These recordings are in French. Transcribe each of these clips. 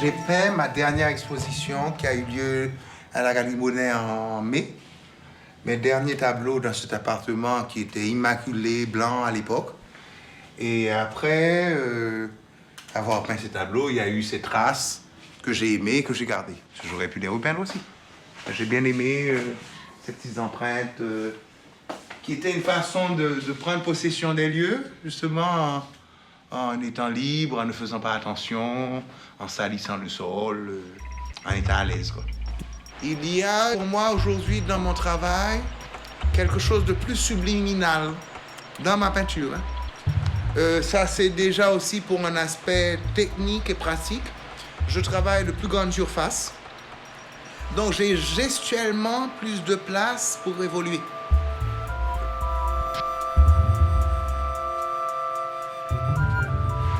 J'ai peint ma dernière exposition qui a eu lieu à la Galerie Monet en mai. Mes derniers tableaux dans cet appartement qui était immaculé, blanc à l'époque. Et après avoir peint ces tableaux, il y a eu ces traces que j'ai aimées, que j'ai gardées. J'aurais pu les repeindre aussi. J'ai bien aimé ces petites empreintes qui étaient une façon de prendre possession des lieux, justement en étant libre, en ne faisant pas attention, en salissant le sol, en étant à l'aise, quoi. Il y a pour moi aujourd'hui dans mon travail quelque chose de plus subliminal dans ma peinture. Ça c'est déjà aussi pour un aspect technique et pratique. Je travaille de plus grande surface, donc j'ai gestuellement plus de place pour évoluer.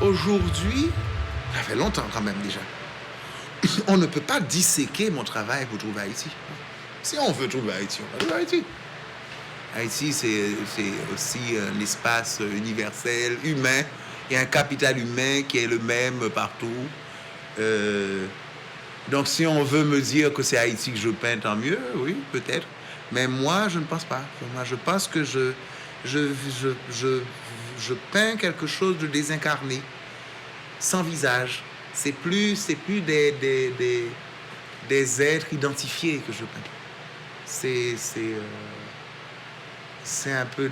Aujourd'hui, ça fait longtemps quand même déjà, on ne peut pas disséquer mon travail pour trouver Haïti. Si on veut trouver Haïti, on va trouver Haïti. Haïti, c'est aussi un espace universel, humain, et un capital humain qui est le même partout. Donc si on veut me dire que c'est Haïti que je peins, tant mieux, oui, peut-être. Mais moi, je ne pense pas. Moi, je pense que je peins quelque chose de désincarné, sans visage. C'est plus des êtres identifiés que je peins. C'est un peu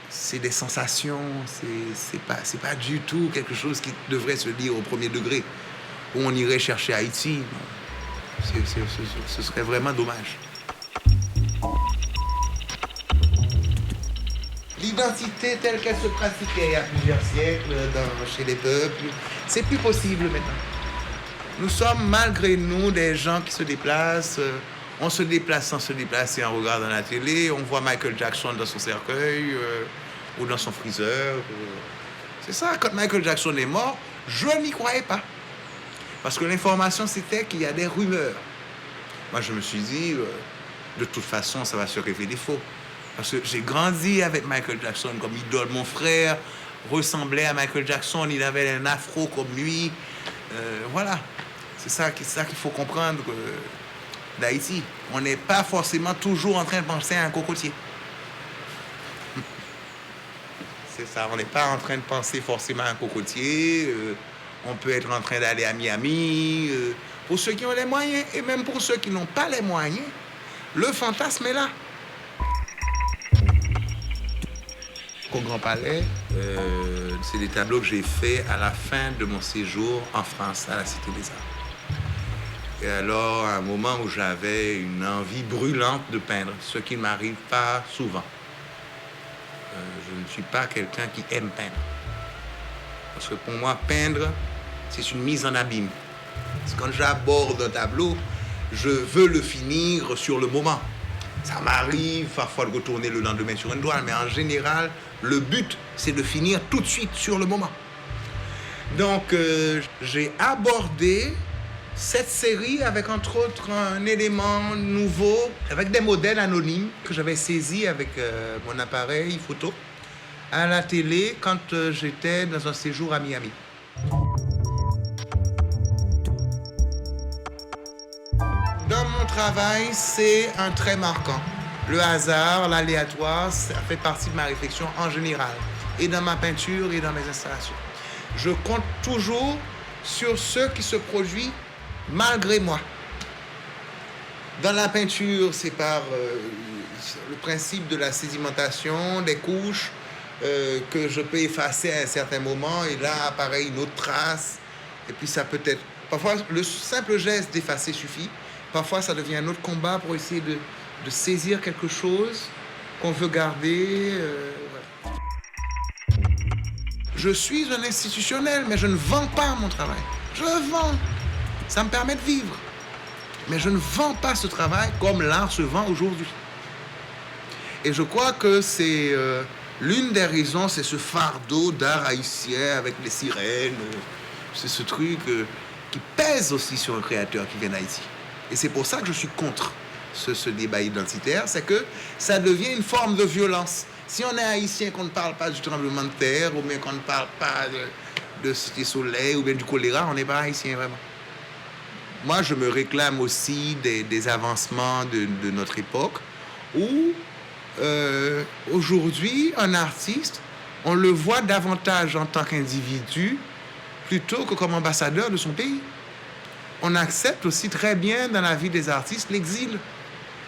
c'est des sensations. C'est pas du tout quelque chose qui devrait se lire au premier degré, où on irait chercher Haïti. Ce serait vraiment dommage. L'identité telle qu'elle se pratiquait il y a plusieurs siècles chez les peuples, c'est plus possible maintenant. Nous sommes malgré nous des gens qui se déplacent. On se déplace sans se déplacer en regardant la télé. On voit Michael Jackson dans son cercueil ou dans son freezer. C'est ça, quand Michael Jackson est mort, je n'y croyais pas. Parce que l'information, c'était qu'il y a des rumeurs. Moi, je me suis dit, de toute façon, ça va se révéler faux. Parce que j'ai grandi avec Michael Jackson comme idole. Mon frère ressemblait à Michael Jackson. Il avait un afro comme lui. Voilà. C'est ça qu'il faut comprendre d'Haïti. On n'est pas forcément toujours en train de penser à un cocotier. C'est ça. On n'est pas en train de penser forcément à un cocotier. On peut être en train d'aller à Miami. Pour ceux qui ont les moyens. Et même pour ceux qui n'ont pas les moyens, le fantasme est là. Au Grand Palais, c'est des tableaux que j'ai faits à la fin de mon séjour en France, à la Cité des Arts. Et alors, à un moment où j'avais une envie brûlante de peindre, ce qui ne m'arrive pas souvent. Je ne suis pas quelqu'un qui aime peindre. Parce que pour moi, peindre, c'est une mise en abîme. Parce que quand j'aborde un tableau, je veux le finir sur le moment. Ça m'arrive parfois de retourner le lendemain sur une toile, mais en général, le but, c'est de finir tout de suite sur le moment. Donc, j'ai abordé cette série avec, entre autres, un élément nouveau, avec des modèles anonymes que j'avais saisis avec mon appareil photo à la télé quand j'étais dans un séjour à Miami. Dans mon travail, c'est un trait marquant. Le hasard, l'aléatoire, ça fait partie de ma réflexion en général, et dans ma peinture et dans mes installations. Je compte toujours sur ce qui se produit malgré moi. Dans la peinture, c'est par le principe de la sédimentation, des couches, que je peux effacer à un certain moment, et là apparaît une autre trace, et puis ça peut être... Parfois, le simple geste d'effacer suffit. Parfois, ça devient un autre combat pour essayer de saisir quelque chose qu'on veut garder. Voilà. Je suis un institutionnel, mais je ne vends pas mon travail. Je le vends. Ça me permet de vivre. Mais je ne vends pas ce travail comme l'art se vend aujourd'hui. Et je crois que c'est l'une des raisons, c'est ce fardeau d'art haïtien avec les sirènes. C'est ce truc qui pèse aussi sur un créateur qui vient d'Haïti. Et c'est pour ça que je suis contre ce débat identitaire, c'est que ça devient une forme de violence. Si on est haïtien, qu'on ne parle pas du tremblement de terre, ou bien qu'on ne parle pas de Cité Soleil ou bien du choléra, on n'est pas haïtien vraiment. Moi, je me réclame aussi des avancements de notre époque où aujourd'hui, un artiste, on le voit davantage en tant qu'individu plutôt que comme ambassadeur de son pays. On accepte aussi très bien dans la vie des artistes l'exil.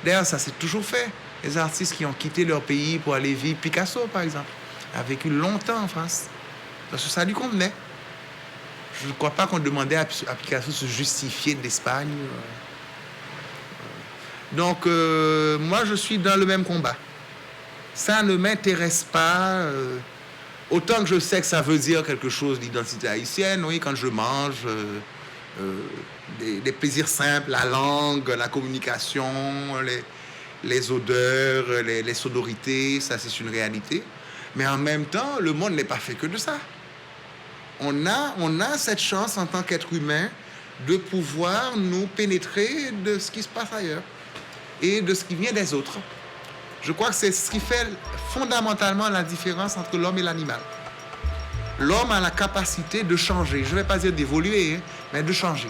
D'ailleurs, ça s'est toujours fait. Les artistes qui ont quitté leur pays pour aller vivre, Picasso par exemple, a vécu longtemps en France. Parce que ça lui convenait. Je ne crois pas qu'on demandait à Picasso de se justifier de l'Espagne. Donc, moi, je suis dans le même combat. Ça ne m'intéresse pas. Autant que je sais que ça veut dire quelque chose d'identité haïtienne, oui, quand je mange, des plaisirs simples, la langue, la communication, les odeurs, les sonorités, ça c'est une réalité. Mais en même temps, le monde n'est pas fait que de ça. On a cette chance en tant qu'être humain de pouvoir nous pénétrer de ce qui se passe ailleurs et de ce qui vient des autres. Je crois que c'est ce qui fait fondamentalement la différence entre l'homme et l'animal. L'homme a la capacité de changer, je ne vais pas dire d'évoluer, mais de changer.